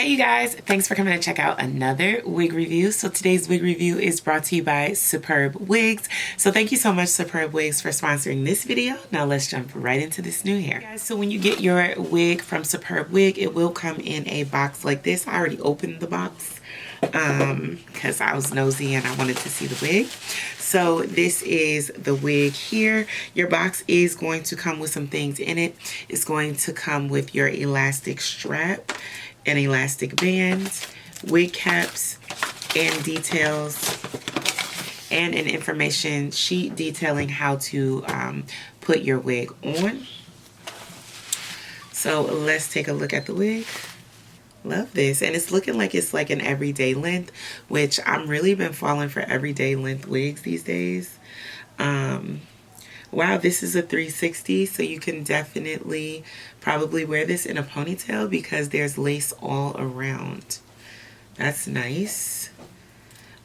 Hey you guys, thanks for coming to check out another wig review. So today's wig review is brought to you by Superbwigs. So thank you so much Superbwigs for sponsoring this video. Now let's jump right into this new hair. Guys, so when you get your wig from Superbwig, it will come in a box like this. I already opened the box because I was nosy and I wanted to see the wig. So this is the wig here. Your box is going to come with some things in it. It's going to come with your elastic strap, an elastic band, wig caps, and details, and an information sheet detailing how to put your wig on. So let's take a look at the wig. Love this, and it's looking like it's like an everyday length, which I'm really been falling for everyday length wigs these days. Wow, this is a 360, so you can definitely probably wear this in a ponytail because there's lace all around. That's nice.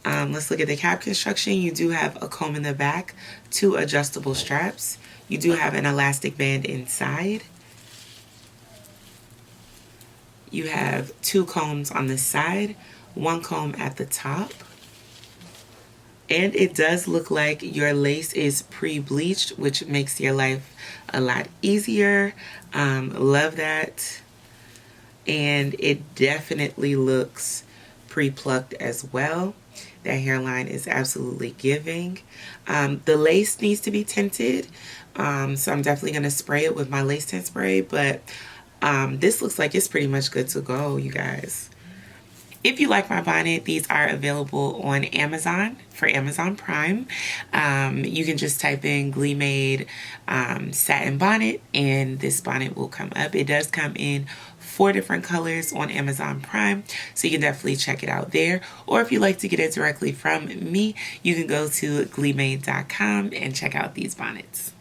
Let's look at the cap construction. You do have a comb in the back, 2 adjustable straps. You do have an elastic band inside. You have 2 combs on the side, 1 comb at the top. And it does look like your lace is pre-bleached, which makes your life a lot easier. Love that. And it definitely looks pre-plucked as well. That hairline is absolutely giving. The lace needs to be tinted, so I'm definitely going to spray it with my lace tint spray, but this looks like it's pretty much good to go, you guys. If you like my bonnet, these are available on Amazon for Amazon Prime. You can just type in GLEEmade satin bonnet and this bonnet will come up. It does come in 4 different colors on Amazon Prime, so you can definitely check it out there. Or if you like to get it directly from me, you can go to GLEEmade.com and check out these bonnets.